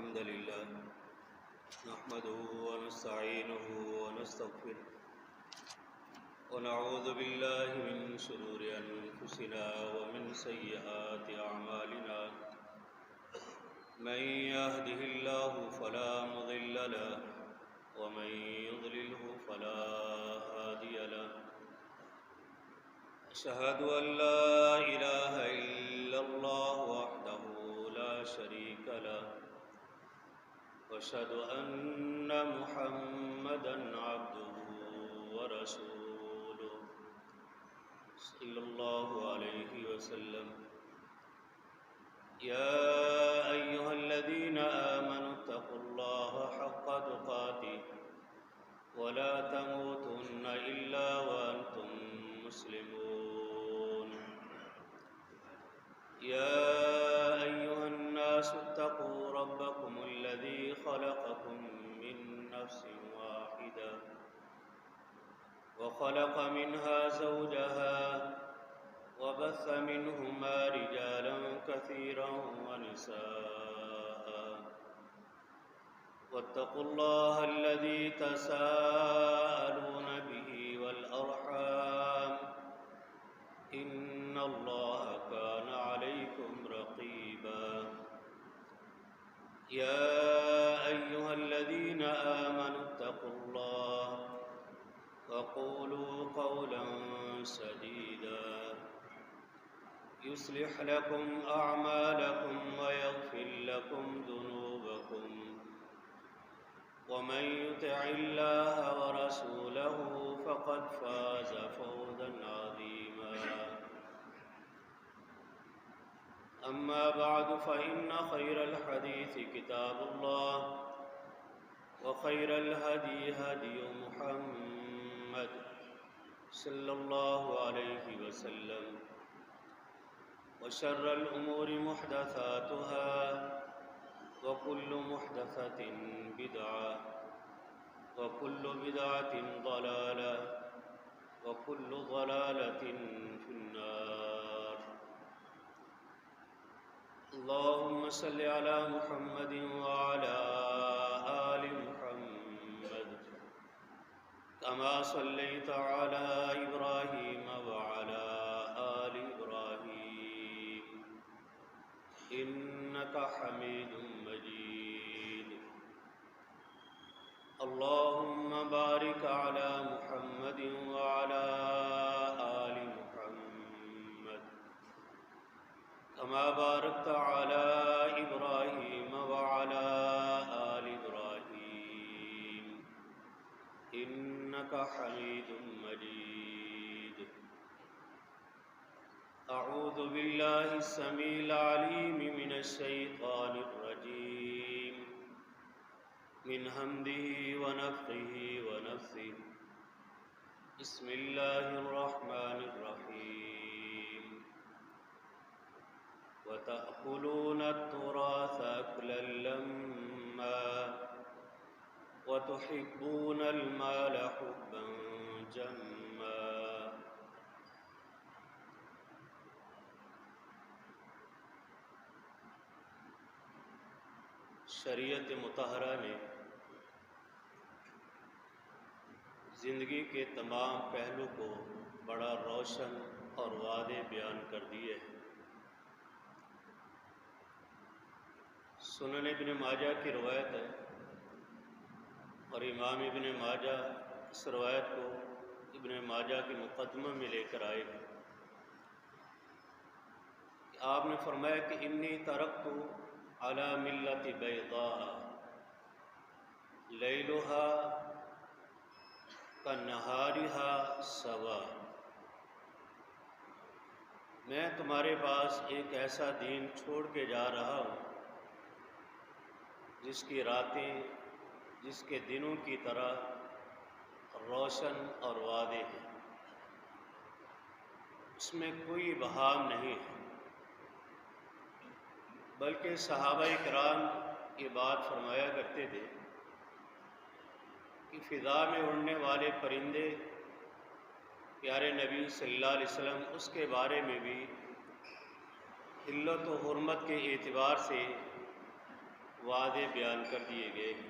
الحمد لله نحمده ونستعينه ونستغفره ونعوذ بالله من شرور أنفسنا ومن سيئات أعمالنا من يهده الله فلا مضل له ومن يضلله فلا هادي له أشهد أن لا إله إلا الله وحده لا شريك له وأشهد أن محمدًا عبده ورسوله صلى الله عليه وسلم يا أيها الذين آمنوا اتقوا الله حق تقاته ولا تموتن إلا وأنتم مسلمون يا أيها الناس اتقوا ربكم الذي خلقكم من نفس واحدة وخلق منها زوجها وبث منهما رجالا كثيرا ونساء واتقوا الله الذي تساءلون به والأرحام إن الله كان عليكم رقيبا يا أيها الذين آمنوا اتقوا الله وقولوا قولا سديدا يصلح لكم أعمالكم ويغفر لكم ذنوبكم ومن يطع الله ورسوله فقد فاز فوزا عظيما أما بعد فإن خير الحديث كتاب الله وخير الهدي هدي محمد صلى الله عليه وسلم وشر الأمور محدثاتها وكل محدثة بدعة وكل بدعة ضلالة وكل ضلالة في النار اللهم صل على محمد وعلى آل محمد كما صليت على إبراهيم وعلى آل إبراهيم إنك حميد مجيد اللهم بارك على محمد وعلى آل محمد كما باركت على إبراهيم وعلى آل إبراهيم إنك حميد مجيد أعوذ بالله السميع العليم من الشيطان الرجيم من همزه ونفخه ونفثه بسم الله الرحمن الرحيم وتأكلون التراث أكلا لما وتحبون المال حبا جما شریعت مطہرہ نے زندگی کے تمام پہلو کو بڑا روشن اور واضح بیان کر دیے ہیں۔ سنن ابن ماجہ کی روایت ہے اور امام ابن ماجہ اس روایت کو ابن ماجہ کے مقدمہ میں لے کر آئے ہیں کہ آپ نے فرمایا کہ انی ترکت علی ملت بیضاء لیلها کنہارها سوا، میں تمہارے پاس ایک ایسا دین چھوڑ کے جا رہا ہوں جس کی راتیں جس کے دنوں کی طرح روشن اور واضح ہیں، اس میں کوئی ابہام نہیں ہے۔ بلکہ صحابہ کرام یہ بات فرمایا کرتے تھے کہ فضا میں اڑنے والے پرندے پیارے نبی صلی اللہ علیہ وسلم اس کے بارے میں بھی حلت و حرمت کے اعتبار سے وعدے بیان کر دیے گئے ہیں۔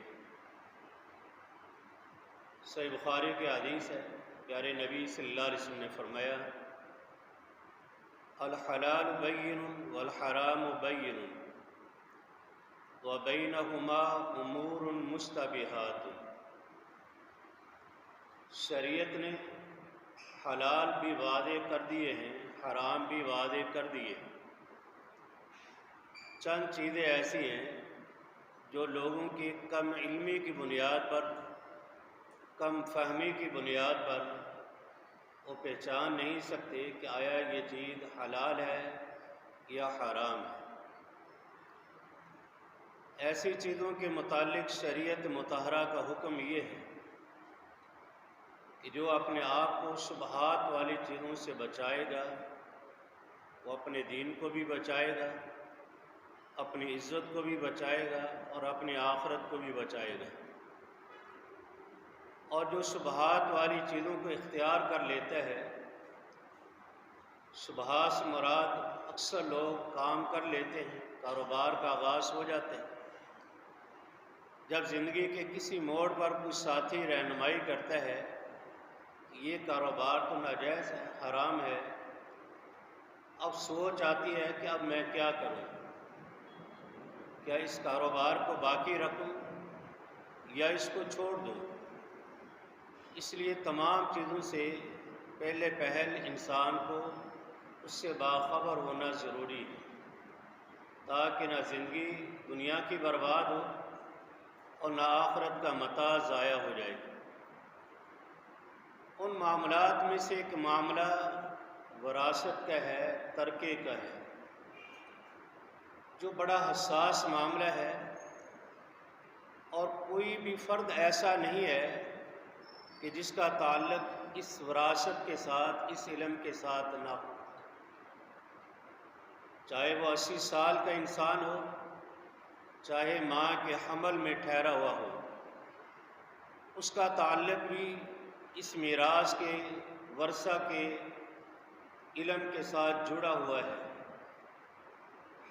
صحیح بخاری کی حدیث ہے، پیارے نبی صلی اللہ علیہ وسلم نے فرمایا الحلال بین والحرام بین وبینہما امور مشتبہات۔ شریعت نے حلال بھی وعدے کر دیے ہیں، حرام بھی وعدے کر دیے ہیں۔ چند چیزیں ایسی ہیں جو لوگوں کی کم علمی کی بنیاد پر، کم فہمی کی بنیاد پر وہ پہچان نہیں سکتے کہ آیا یہ چیز حلال ہے یا حرام ہے۔ ایسی چیزوں کے متعلق شریعت مطہرہ کا حکم یہ ہے کہ جو اپنے آپ کو شبہات والی چیزوں سے بچائے گا وہ اپنے دین کو بھی بچائے گا، اپنی عزت کو بھی بچائے گا اور اپنی آخرت کو بھی بچائے گا۔ اور جو شبہات والی چیزوں کو اختیار کر لیتا ہے، شبہات سے مراد اکثر لوگ کام کر لیتے ہیں، کاروبار کا آغاز ہو جاتا ہے۔ جب زندگی کے کسی موڑ پر کوئی ساتھی رہنمائی کرتا ہے یہ کاروبار تو ناجائز ہے، حرام ہے، اب سوچ آتی ہے کہ اب میں کیا کروں، کیا اس کاروبار کو باقی رکھوں یا اس کو چھوڑ دوں۔ اس لیے تمام چیزوں سے پہلے پہل انسان کو اس سے باخبر ہونا ضروری ہے، تاکہ نہ زندگی دنیا کی برباد ہو اور نہ آخرت کا متاع ضائع ہو جائے۔ ان معاملات میں سے ایک معاملہ وراثت کا ہے، ترکے کا ہے، جو بڑا حساس معاملہ ہے، اور کوئی بھی فرد ایسا نہیں ہے کہ جس کا تعلق اس وراثت کے ساتھ، اس علم کے ساتھ نہ ہو۔ چاہے وہ 80 سال کا انسان ہو، چاہے ماں کے حمل میں ٹھہرا ہوا ہو، اس کا تعلق بھی اس میراث کے، ورثہ کے علم کے ساتھ جڑا ہوا ہے۔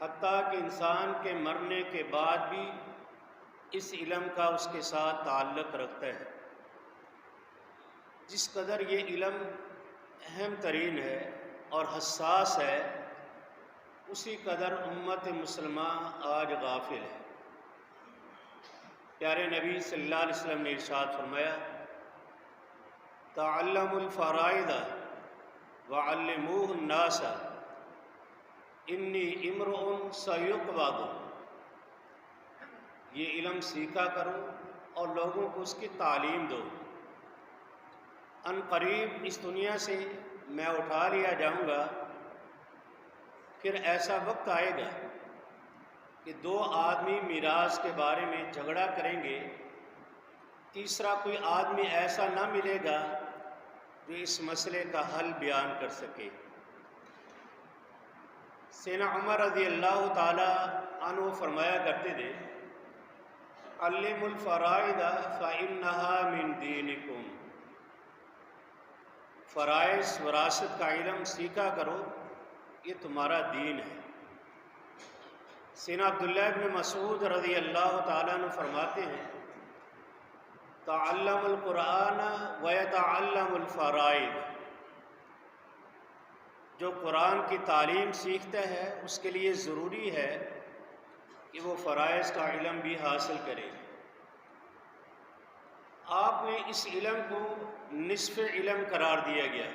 حتیٰ کہ انسان کے مرنے کے بعد بھی اس علم کا اس کے ساتھ تعلق رکھتا ہے۔ جس قدر یہ علم اہم ترین ہے اور حساس ہے، اسی قدر امت مسلمہ آج غافل ہے۔ پیارے نبی صلی اللہ علیہ وسلم نے ارشاد فرمایا تعلموا الفرائض وعلموه الناس انی امرؤ سیقبض۔ یہ علم سیکھا کرو اور لوگوں کو اس کی تعلیم دو، ان قریب اس دنیا سے میں اٹھا لیا جاؤں گا۔ پھر ایسا وقت آئے گا کہ دو آدمی میراث کے بارے میں جھگڑا کریں گے، تیسرا کوئی آدمی ایسا نہ ملے گا جو اس مسئلے کا حل بیان کر سکے۔ سیدنا عمر رضی اللہ تعالی عنہ فرمایا کرتے تھے علموا الفرائض فإنها من دینکم۔ فرائض، وراثت کا علم سیکھا کرو، یہ تمہارا دین ہے۔ سیدنا عبداللہ ابن مسعود رضی اللہ تعالیٰ عنہ فرماتے ہیں تعلم القرآن ویتعلم الفرائض۔ جو قرآن کی تعلیم سیکھتا ہے اس کے لیے ضروری ہے کہ وہ فرائض کا علم بھی حاصل کرے۔ آپ نے اس علم کو نصف علم قرار دیا گیا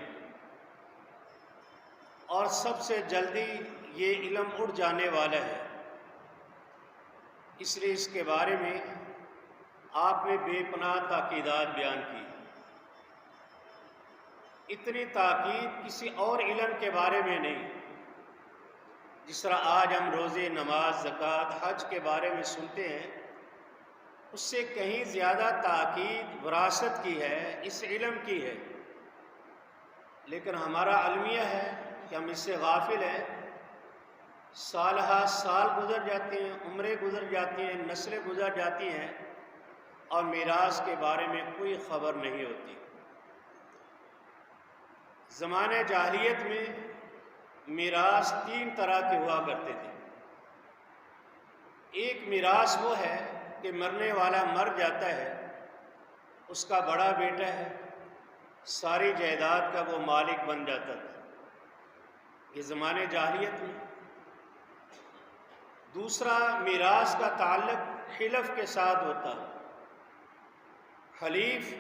اور سب سے جلدی یہ علم اڑ جانے والا ہے، اس لیے اس کے بارے میں آپ نے بے پناہ تاکیدات بیان کی۔ اتنی تاکید کسی اور علم کے بارے میں نہیں۔ جس طرح آج ہم روزے، نماز، زکوٰۃ، حج کے بارے میں سنتے ہیں، اس سے کہیں زیادہ تاکید وراثت کی ہے، اس علم کی ہے۔ لیکن ہمارا المیہ ہے کہ ہم اس سے غافل ہیں۔ سال ہا سال گزر جاتے ہیں، عمریں گزر جاتی ہیں، نسلیں گزر جاتی ہیں، اور میراث کے بارے میں کوئی خبر نہیں ہوتی۔ زمانہ جاہلیت میں میراث 3 طرح کے ہوا کرتے تھے۔ ایک میراث وہ ہے کہ مرنے والا مر جاتا ہے، اس کا بڑا بیٹا ہے، ساری جائیداد کا وہ مالک بن جاتا تھا، یہ زمانے جاہلیت میں۔ دوسرا میراث کا تعلق حلف کے ساتھ ہوتا، حلیف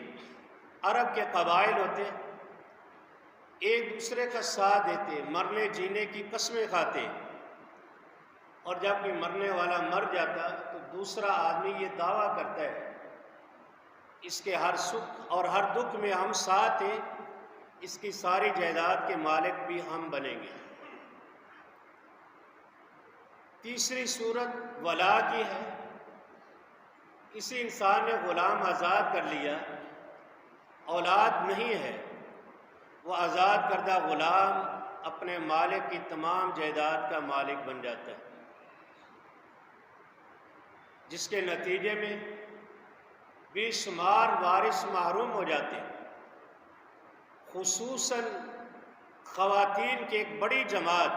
عرب کے قبائل ہوتے، ایک دوسرے کا ساتھ دیتے، مرنے جینے کی قسمیں کھاتے، اور جب کوئی مرنے والا مر جاتا تو دوسرا آدمی یہ دعویٰ کرتا ہے اس کے ہر سکھ اور ہر دکھ میں ہم ساتھ ہیں، اس کی ساری جائیداد کے مالک بھی ہم بنیں گے۔ تیسری صورت ولا کی ہے، کسی انسان نے غلام آزاد کر لیا، اولاد نہیں ہے، وہ آزاد کردہ غلام اپنے مالک کی تمام جائیداد کا مالک بن جاتا ہے، جس کے نتیجے میں بے شمار وارث محروم ہو جاتے ہیں، خصوصاً خواتین کی ایک بڑی جماعت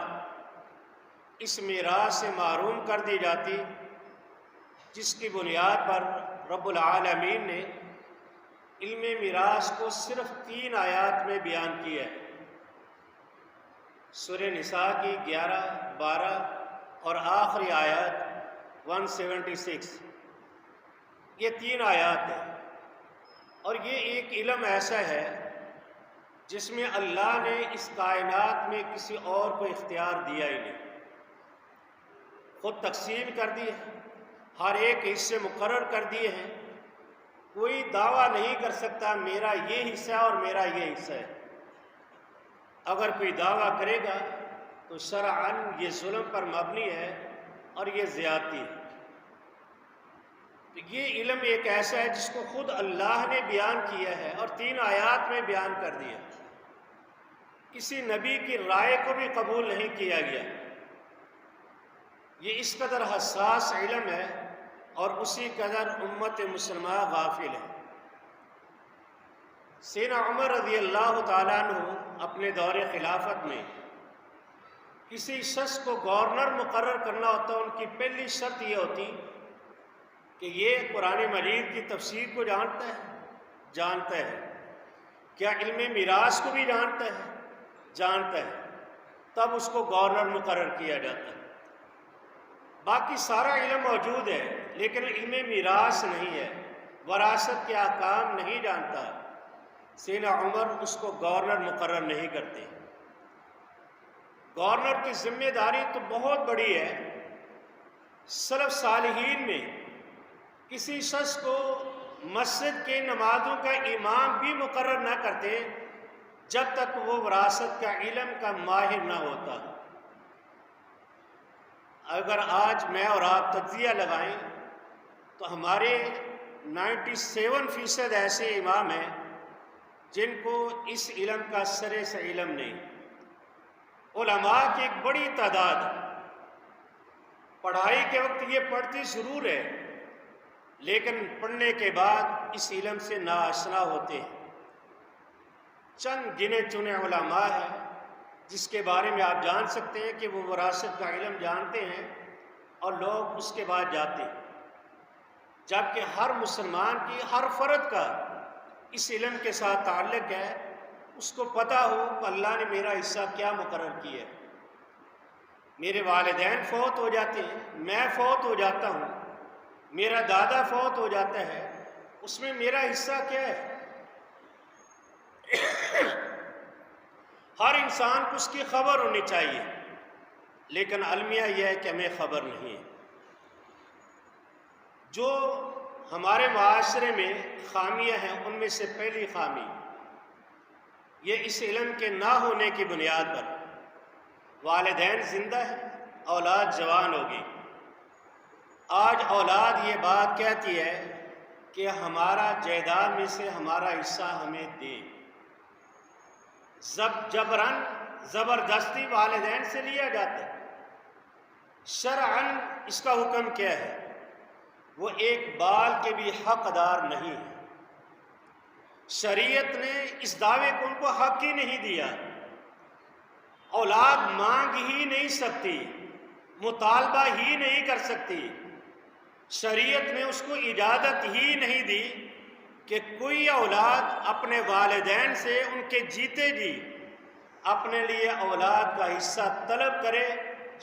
اس میراث سے محروم کر دی جاتی، جس کی بنیاد پر رب العالمین نے علم میراث کو صرف 3 آیات میں بیان کیا ہے، سورہ نساء کی 11، 12 اور آخری آیت 176، یہ 3 آیات ہیں، اور یہ ایک علم ایسا ہے جس میں اللہ نے اس کائنات میں کسی اور کو اختیار دیا ہی نہیں، خود تقسیم کر دی ہے، ہر ایک حصے مقرر کر دیے ہیں، کوئی دعویٰ نہیں کر سکتا میرا یہ حصہ ہے اور میرا یہ حصہ ہے، اگر کوئی دعویٰ کرے گا تو شرعاً یہ ظلم پر مبنی ہے اور یہ زیادتی ہے۔ تو یہ علم ایک ایسا ہے جس کو خود اللہ نے بیان کیا ہے اور 3 آیات میں بیان کر دیا، کسی نبی کی رائے کو بھی قبول نہیں کیا گیا، یہ اس قدر حساس علم ہے اور اسی قدر امت مسلمہ غافل ہے۔ سیدنا عمر رضی اللہ تعالیٰ عنہ اپنے دور خلافت میں کسی شخص کو گورنر مقرر کرنا ہوتا، ان کی پہلی شرط یہ ہوتی کہ یہ قرآن مجید کی تفسیر کو جانتا ہے، کیا علم میراث کو بھی جانتا ہے، تب اس کو گورنر مقرر کیا جاتا ہے۔ باقی سارا علم موجود ہے لیکن علم میراث نہیں ہے، وراثت کے احکام نہیں جانتا، سیدنا عمر اس کو گورنر مقرر نہیں کرتے۔ گورنر کی ذمہ داری تو بہت بڑی ہے، سلف صالحین میں کسی شخص کو مسجد کے نمازوں کا امام بھی مقرر نہ کرتے جب تک وہ وراثت کا علم کا ماہر نہ ہوتا۔ اگر آج میں اور آپ تجزیہ لگائیں تو ہمارے 97% ایسے امام ہیں جن کو اس علم کا سرے سے علم نہیں۔ علماء کی ایک بڑی تعداد پڑھائی کے وقت یہ پڑھتی ضرور ہے لیکن پڑھنے کے بعد اس علم سے ناآشنا ہوتے ہیں۔ چند گنے چنے علماء ہیں جس کے بارے میں آپ جان سکتے ہیں کہ وہ وراثت کا علم جانتے ہیں اور لوگ اس کے بعد جاتے ہیں، جبکہ ہر مسلمان کی ہر فرد کا اس علم کے ساتھ تعلق ہے، اس کو پتہ ہو کہ اللہ نے میرا حصہ کیا مقرر کیا ہے۔ میرے والدین فوت ہو جاتے ہیں، میں فوت ہو جاتا ہوں، میرا دادا فوت ہو جاتا ہے، اس میں میرا حصہ کیا ہے؟ ہر انسان کو اس کی خبر ہونی چاہیے، لیکن المیہ یہ ہے کہ ہمیں خبر نہیں ہے۔ جو ہمارے معاشرے میں خامیاں ہیں ان میں سے پہلی خامی یہ اس علم کے نہ ہونے کی بنیاد پر والدین زندہ ہیں، اولاد جوان ہوگی، آج اولاد یہ بات کہتی ہے کہ ہمارا جائیداد میں سے ہمارا حصہ ہمیں دے، جبراً زبردستی والدین سے لیا جاتا ہے۔ شرعاً اس کا حکم کیا ہے؟ وہ ایک بال کے بھی حقدار نہیں ہے، شریعت نے اس دعوے کو ان کو حق ہی نہیں دیا، اولاد مانگ ہی نہیں سکتی، مطالبہ ہی نہیں کر سکتی، شریعت نے اس کو اجازت ہی نہیں دی کہ کوئی اولاد اپنے والدین سے ان کے جیتے جی اپنے لیے اولاد کا حصہ طلب کرے،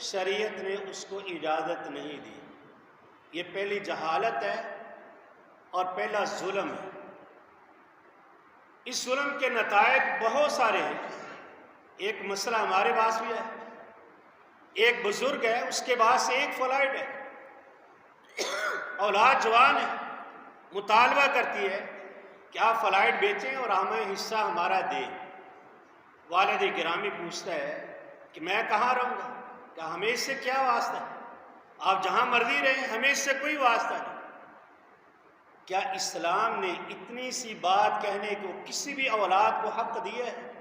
شریعت نے اس کو اجازت نہیں دی۔ یہ پہلی جہالت ہے اور پہلا ظلم ہے۔ اس ظلم کے نتائج بہت سارے ہیں۔ ایک مسئلہ ہمارے پاس بھی ہے، ایک بزرگ ہے، اس کے پاس ایک فلائٹ ہے، اولاد جوان ہے، مطالبہ کرتی ہے کہ آپ فلائٹ بیچیں اور ہمیں حصہ ہمارا دیں۔ والد گرامی پوچھتا ہے کہ میں کہاں رہوں گا؟ کہ ہمیں اس سے کیا واسطہ ہے، آپ جہاں مرضی رہیں، ہمیں اس سے کوئی واسطہ نہیں۔ کیا اسلام نے اتنی سی بات کہنے کو کسی بھی اولاد کو حق دیا ہے؟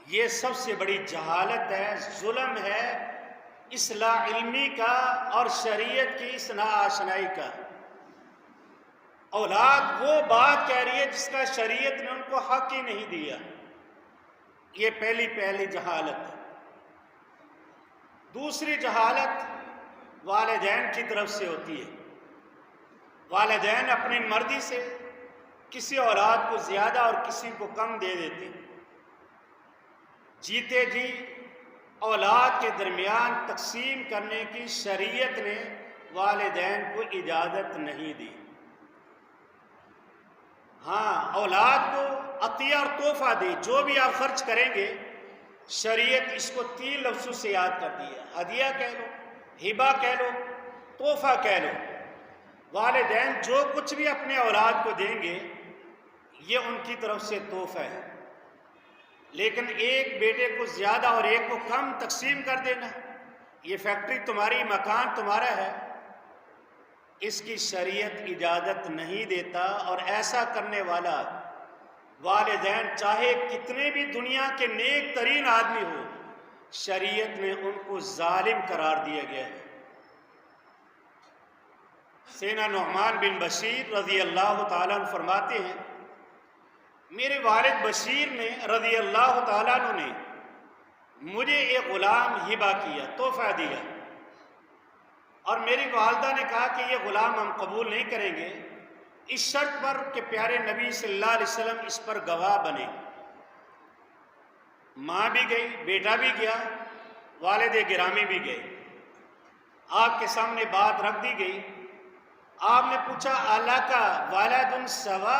یہ سب سے بڑی جہالت ہے، ظلم ہے، اصلاح علمی کا اور شریعت کی اصلاح آشنائی کا۔ اولاد وہ بات کہہ رہی ہے جس کا شریعت نے ان کو حق ہی نہیں دیا۔ یہ پہلی جہالت ہے۔ دوسری جہالت والدین کی طرف سے ہوتی ہے۔ والدین اپنی مرضی سے کسی اولاد کو زیادہ اور کسی کو کم دے دیتے ہیں۔ جیتے جی اولاد کے درمیان تقسیم کرنے کی شریعت نے والدین کو اجازت نہیں دی۔ ہاں، اولاد کو عطیہ اور تحفہ دے، جو بھی آپ خرچ کریں گے، شریعت اس کو 3 لفظوں سے یاد کرتی ہے۔ ہدیہ کہہ لو، ہبہ کہہ لو، تحفہ کہہ لو۔ والدین جو کچھ بھی اپنے اولاد کو دیں گے یہ ان کی طرف سے تحفہ ہے، لیکن ایک بیٹے کو زیادہ اور ایک کو کم تقسیم کر دینا، یہ فیکٹری تمہاری، مکان تمہارا ہے، اس کی شریعت اجازت نہیں دیتا۔ اور ایسا کرنے والا والدین چاہے کتنے بھی دنیا کے نیک ترین آدمی ہو، شریعت نے ان کو ظالم قرار دیا گیا ہے۔ سیدنا نعمان بن بشیر رضی اللہ تعالیٰ عنہ فرماتے ہیں، میرے والد بشیر نے رضی اللہ تعالیٰ عنہ نے مجھے ایک غلام ہبہ کیا، تحفہ دیا، اور میری والدہ نے کہا کہ یہ غلام ہم قبول نہیں کریں گے، اس شرط پر کہ پیارے نبی صلی اللہ علیہ وسلم اس پر گواہ بنے۔ ماں بھی گئی، بیٹا بھی گیا، والد گرامی بھی گئے، آپ کے سامنے بات رکھ دی گئی۔ آپ نے پوچھا، اللہ کا والد سوا،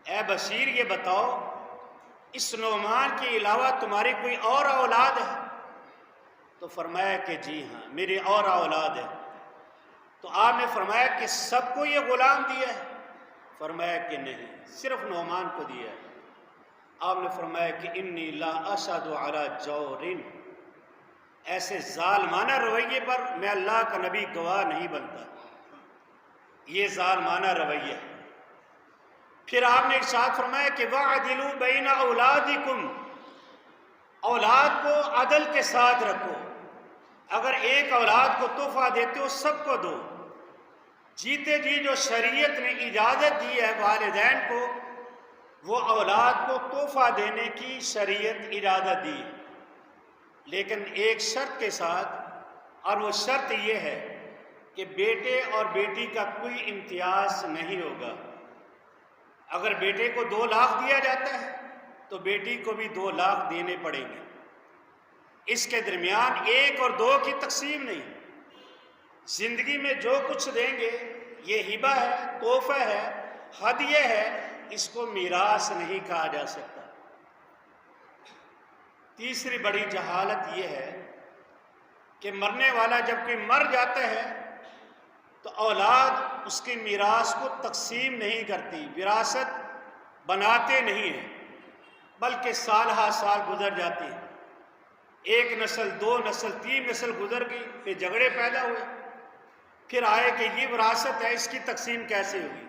اے بشیر یہ بتاؤ اس نعمان کے علاوہ تمہاری کوئی اور اولاد ہے؟ تو فرمایا کہ جی ہاں میری اور اولاد ہے۔ تو آپ نے فرمایا کہ سب کو یہ غلام دیا ہے؟ فرمایا کہ نہیں، صرف نعمان کو دیا ہے۔ آپ نے فرمایا کہ انی لا اشہد علی جور، ایسے ظالمانہ رویے پر میں اللہ کا نبی گواہ نہیں بنتا، یہ ظالمانہ رویہ ہے۔ پھر آپ نے ارشاد فرمایا کہ وَعْدِلُوا بَيْنَ أَوْلَادِكُمْ، اولاد کو عدل کے ساتھ رکھو، اگر ایک اولاد کو تحفہ دیتے ہو سب کو دو۔ جیتے جی جو شریعت نے اجازت دی ہے والدین کو، وہ اولاد کو تحفہ دینے کی شریعت اجازت دی، لیکن ایک شرط کے ساتھ، اور وہ شرط یہ ہے کہ بیٹے اور بیٹی کا کوئی امتیاز نہیں ہوگا۔ اگر بیٹے کو 2 لاکھ دیا جاتا ہے تو بیٹی کو بھی 2 لاکھ دینے پڑیں گے، اس کے درمیان 1 اور 2 کی تقسیم نہیں۔ زندگی میں جو کچھ دیں گے یہ ہبہ ہے، تحفہ ہے، ہدیہ ہے، اس کو میراث نہیں کہا جا سکتا۔ تیسری بڑی جہالت یہ ہے کہ مرنے والا جب کوئی مر جاتا ہے تو اولاد اس کی میراث کو تقسیم نہیں کرتی، وراثت بناتے نہیں ہیں، بلکہ سال ہا سال گزر جاتے ہیں۔ 1 نسل، 2 نسل، 3 نسل گزر گئی، پھر جھگڑے پیدا ہوئے، پھر آئے کہ یہ وراثت ہے، اس کی تقسیم کیسے ہوئی؟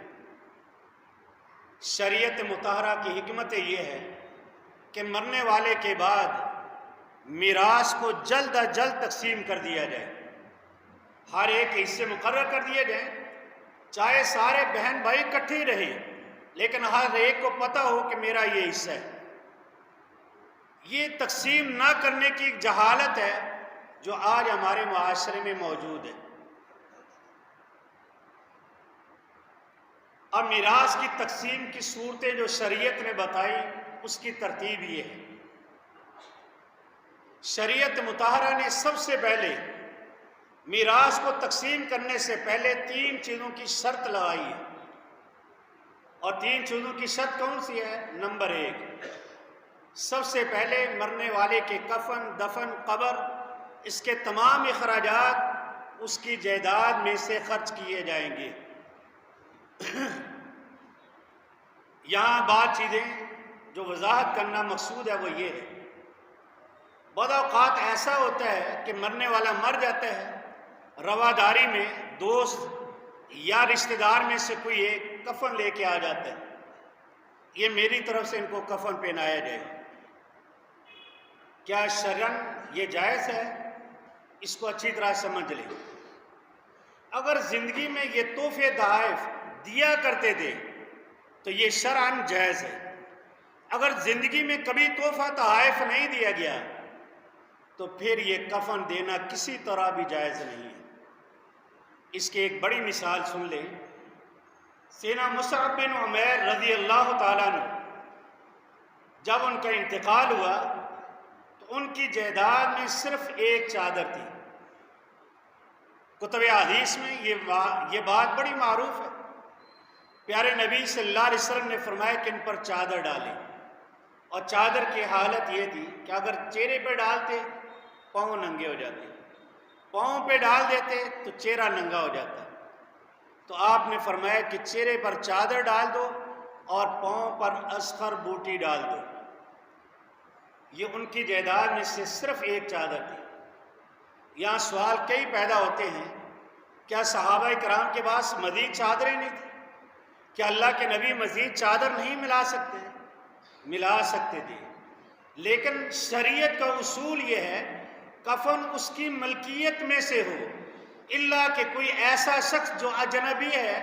شریعت مطہرہ کی حکمت یہ ہے کہ مرنے والے کے بعد میراث کو جلد از جلد تقسیم کر دیا جائے، ہر ایک حصے مقرر کر دیے جائیں، چاہے سارے بہن بھائی اکٹھے رہیں، لیکن ہر ایک کو پتہ ہو کہ میرا یہ حصہ ہے۔ یہ تقسیم نہ کرنے کی ایک جہالت ہے جو آج ہمارے معاشرے میں موجود ہے۔ اب میراث کی تقسیم کی صورتیں جو شریعت نے بتائی اس کی ترتیب یہ ہے۔ شریعت مطہرہ نے سب سے پہلے میراث کو تقسیم کرنے سے پہلے 3 چیزوں کی شرط لگائی ہے، اور 3 چیزوں کی شرط کون سی ہے؟ نمبر 1، سب سے پہلے مرنے والے کے کفن، دفن، قبر، اس کے تمام اخراجات اس کی جائیداد میں سے خرچ کیے جائیں گے۔ یہاں بعض چیزیں جو وضاحت کرنا مقصود ہے وہ یہ ہے، بعض اوقات ایسا ہوتا ہے کہ مرنے والا مر جاتا ہے، رواداری میں دوست یا رشتہ دار میں سے کوئی ایک کفن لے کے آ جاتا ہے، یہ میری طرف سے ان کو کفن پہنایا جائے، کیا شرعاً یہ جائز ہے؟ اس کو اچھی طرح سمجھ لیں۔ اگر زندگی میں یہ تحفے تحائف دیا کرتے تھے تو یہ شرعاً جائز ہے۔ اگر زندگی میں کبھی تحفہ تحائف نہیں دیا گیا تو پھر یہ کفن دینا کسی طرح بھی جائز نہیں ہے۔ اس کی ایک بڑی مثال سن لیں۔ سیدنا مصعب بن عمیر رضی اللہ تعالیٰ عنہ، جب ان کا انتقال ہوا تو ان کی جائیداد میں صرف ایک چادر تھی۔ کتب حدیث میں یہ بات بڑی معروف ہے، پیارے نبی صلی اللہ علیہ وسلم نے فرمایا کہ ان پر چادر ڈالیں، اور چادر کی حالت یہ تھی کہ اگر چہرے پہ ڈالتے پاؤں ننگے ہو جاتے، پاؤں پہ ڈال دیتے تو چہرہ ننگا ہو جاتا۔ تو آپ نے فرمایا کہ چہرے پر چادر ڈال دو اور پاؤں پر اذخر بوٹی ڈال دو۔ یہ ان کی جائیداد میں سے صرف ایک چادر تھی۔ یہاں سوال کئی پیدا ہوتے ہیں، کیا صحابہ کرام کے پاس مزید چادریں نہیں تھیں؟ کیا اللہ کے نبی مزید چادر نہیں ملا سکتے؟ ملا سکتے تھے، لیکن شریعت کا اصول یہ ہے کفن اس کی ملکیت میں سے ہو، الا کہ کوئی ایسا شخص جو اجنبی ہے،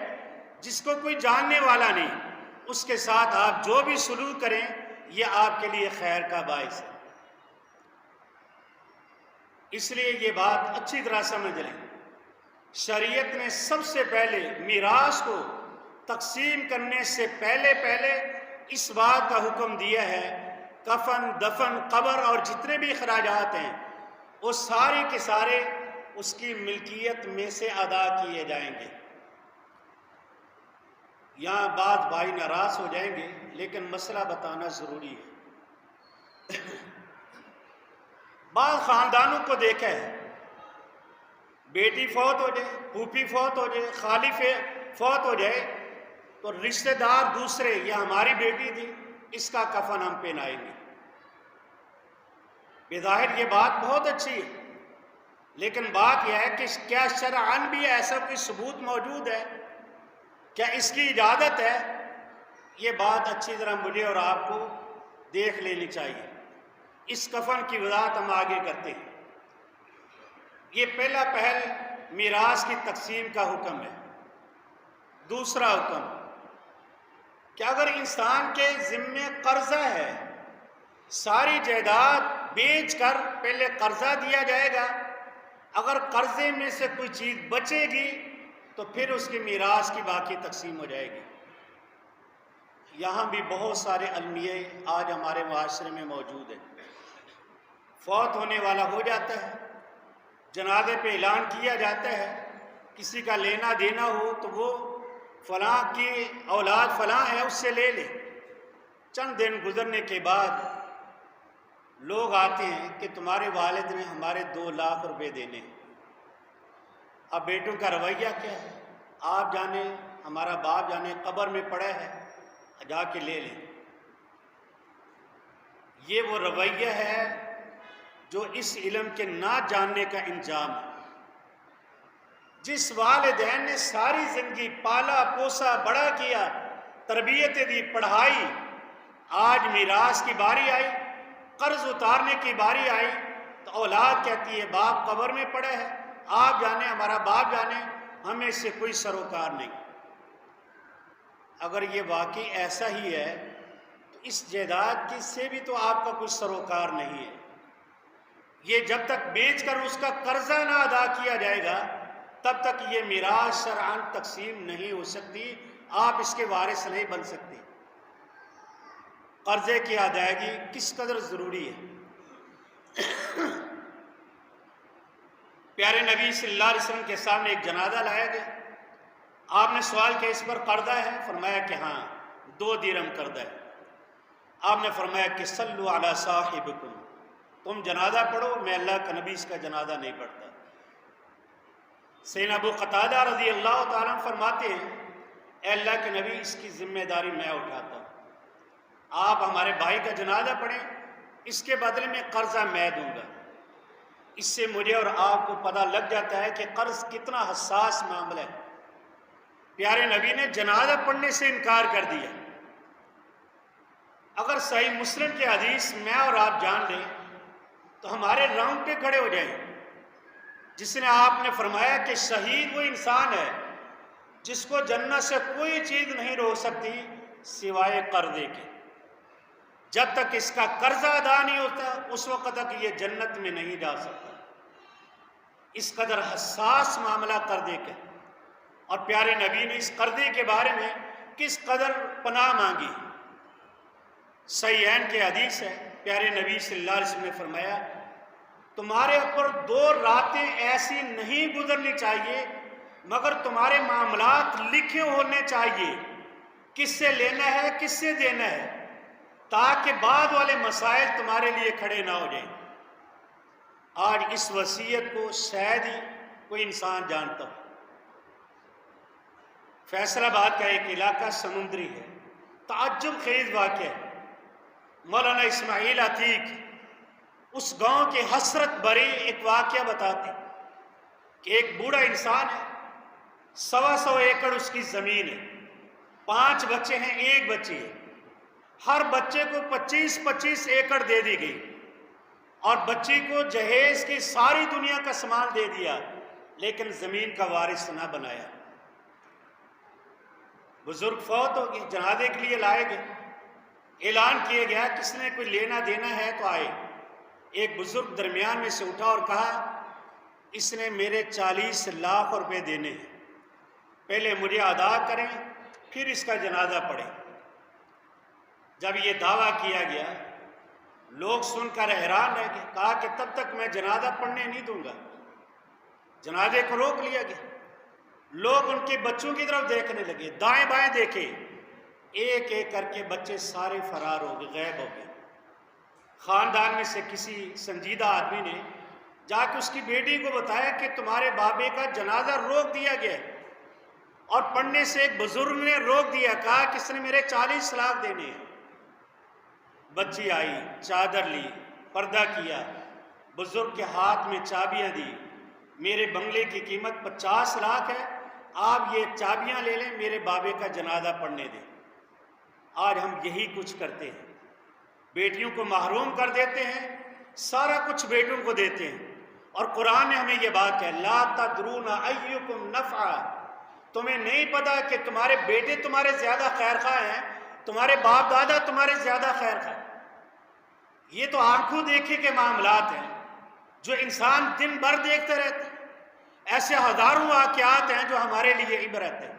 جس کو کوئی جاننے والا نہیں، اس کے ساتھ آپ جو بھی سلوک کریں یہ آپ کے لیے خیر کا باعث ہے۔ اس لیے یہ بات اچھی طرح سمجھ لیں، شریعت نے سب سے پہلے میراث کو تقسیم کرنے سے پہلے اس بات کا حکم دیا ہے کفن، دفن، قبر اور جتنے بھی اخراجات ہیں وہ سارے کے سارے اس کی ملکیت میں سے ادا کیے جائیں گے۔ یہاں بعض بھائی ناراض ہو جائیں گے، لیکن مسئلہ بتانا ضروری ہے۔ بعض خاندانوں کو دیکھا ہے، بیٹی فوت ہو جائے، پھوپھی فوت ہو جائے، خالی فوت ہو جائے تو رشتہ دار دوسرے، یہ ہماری بیٹی تھی، اس کا کفن ہم پہنائیں گے۔ بظاہر یہ بات بہت اچھی ہے، لیکن بات یہ ہے کہ کیا شرعاً بھی ایسا کوئی ثبوت موجود ہے؟ کیا اس کی اجازت ہے؟ یہ بات اچھی طرح مجھے اور آپ کو دیکھ لینی چاہیے۔ اس کفن کی وضاحت ہم آگے کرتے ہیں۔ یہ پہلا پہل میراث کی تقسیم کا حکم ہے۔ دوسرا حکم کہ اگر انسان کے ذمے قرضہ ہے، ساری جائیداد بیچ کر پہلے قرضہ دیا جائے گا، اگر قرضے میں سے کوئی چیز بچے گی تو پھر اس کی میراث کی باقی تقسیم ہو جائے گی۔ یہاں بھی بہت سارے المیے آج ہمارے معاشرے میں موجود ہیں۔ فوت ہونے والا ہو جاتا ہے، جنازے پہ اعلان کیا جاتا ہے، کسی کا لینا دینا ہو تو وہ فلاں کی اولاد فلاں ہے، اس سے لے لے۔ چند دن گزرنے کے بعد لوگ آتے ہیں کہ تمہارے والد نے ہمارے 2 لاکھ روپے دینے۔ اب بیٹوں کا رویہ کیا ہے؟ آپ جانے، ہمارا باپ جانے، قبر میں پڑا ہے، جا کے لے لیں۔ یہ وہ رویہ ہے جو اس علم کے نہ جاننے کا انجام ہے۔ جس والدین نے ساری زندگی پالا پوسا، بڑا کیا، تربیت دی، پڑھائی، آج میراث کی باری آئی، قرض اتارنے کی باری آئی تو اولاد کہتی ہے باپ قبر میں پڑا ہے، آپ جانے، ہمارا باپ جانے، ہمیں اس سے کوئی سروکار نہیں۔ اگر یہ واقعی ایسا ہی ہے تو اس جائیداد کی سے بھی تو آپ کا کچھ سروکار نہیں ہے۔ یہ جب تک بیچ کر اس کا قرضہ نہ ادا کیا جائے گا تب تک یہ میراث شرعاً تقسیم نہیں ہو سکتی، آپ اس کے وارث نہیں بن سکتے۔ قرضے کی ادائیگی کس قدر ضروری ہے۔ پیارے نبی صلی اللہ علیہ وسلم کے سامنے ایک جنازہ لایا گیا، آپ نے سوال کیا اس پر قرضہ ہے؟ فرمایا کہ ہاں 2 درہم قرضہ ہے۔ آپ نے فرمایا کہ صلو علی صاحبکم، تم جنازہ پڑھو، میں اللہ کا نبی اس کا جنازہ نہیں پڑھتا۔ سیدنا ابو قتادہ رضی اللہ تعالیٰ عنہ فرماتے ہیں اے اللہ کے نبی اس کی ذمہ داری میں اٹھاتا ہوں، آپ ہمارے بھائی کا جنازہ پڑھیں، اس کے بدلے میں قرضہ میں دوں گا۔ اس سے مجھے اور آپ کو پتہ لگ جاتا ہے کہ قرض کتنا حساس معاملہ ہے۔ پیارے نبی نے جنازہ پڑھنے سے انکار کر دیا۔ اگر صحیح مسلم کی حدیث میں اور آپ جان لیں تو ہمارے رونگٹے کھڑے ہو جائیں، جس نے آپ نے فرمایا کہ شہید وہ انسان ہے جس کو جنت سے کوئی چیز نہیں روک سکتی سوائے قرضے کے۔ جب تک اس کا قرضہ ادا نہیں ہوتا اس وقت تک یہ جنت میں نہیں جا سکتا۔ اس قدر حساس معاملہ قرضے کا، اور پیارے نبی نے اس قرضے کے بارے میں کس قدر پناہ مانگی۔ صحیحین کی حدیث ہے، پیارے نبی صلی اللہ علیہ وسلم نے فرمایا تمہارے اوپر 2 راتیں ایسی نہیں گزرنی چاہیے مگر تمہارے معاملات لکھے ہونے چاہیے، کس سے لینا ہے کس سے دینا ہے، تاکہ بعد والے مسائل تمہارے لیے کھڑے نہ ہو جائیں۔ آج اس وصیت کو شاید ہی کوئی انسان جانتا ہو۔ فیصل آباد کا ایک علاقہ سمندری ہے، تعجب خیز واقعہ ہے۔ مولانا اسماعیل عتیق اس گاؤں کے حسرت بھرے ایک واقعہ بتاتے کہ ایک بوڑھا انسان ہے، 125 ایکڑ اس کی زمین ہے، 5 بچے ہیں، 1 بچی ہے، ہر بچے کو 25-25 ایکڑ دے دی گئی اور بچی کو جہیز کی ساری دنیا کا سامان دے دیا، لیکن زمین کا وارث نہ بنایا۔ بزرگ فوت ہو گئے، جنازے کے لیے لائے گئے، اعلان کیا گیا کس نے کوئی لینا دینا ہے تو آئے۔ ایک بزرگ درمیان میں سے اٹھا اور کہا اس نے میرے 40 لاکھ روپے دینے ہیں، پہلے مجھے ادا کریں پھر اس کا جنازہ پڑھیں۔ جب یہ دعویٰ کیا گیا لوگ سن کر حیران رہ گئے، کہا کہ تب تک میں جنازہ پڑھنے نہیں دوں گا۔ جنازے کو روک لیا گیا، لوگ ان کے بچوں کی طرف دیکھنے لگے، دائیں بائیں دیکھے، ایک ایک کر کے بچے سارے فرار ہو گئے، غائب ہو گئے۔ خاندان میں سے کسی سنجیدہ آدمی نے جا کے اس کی بیٹی کو بتایا کہ تمہارے بابے کا جنازہ روک دیا گیا ہے، اور پڑھنے سے ایک بزرگ نے روک دیا، کہا کہ اس نے میرے 40 لاکھ دینے ہیں۔ بچی آئی، چادر لی، پردہ کیا، بزرگ کے ہاتھ میں چابیاں دی، میرے بنگلے کی قیمت 50 لاکھ ہے، آپ یہ چابیاں لے لیں، میرے بابے کا جنازہ پڑھنے دیں۔ آج ہم یہی کچھ کرتے ہیں، بیٹیوں کو محروم کر دیتے ہیں، سارا کچھ بیٹوں کو دیتے ہیں، اور قرآن نے ہمیں یہ بات کہا لا تدرون ایکم نفع، تمہیں نہیں پتا کہ تمہارے بیٹے تمہارے زیادہ خیر خواہ ہیں، تمہارے باپ دادا تمہارے زیادہ خیر خواہ۔ یہ تو آنکھوں دیکھے کے معاملات ہیں جو انسان دن بھر دیکھتے رہتے ہیں۔ ایسے ہزاروں واقعات ہیں جو ہمارے لیے عبرت ہے۔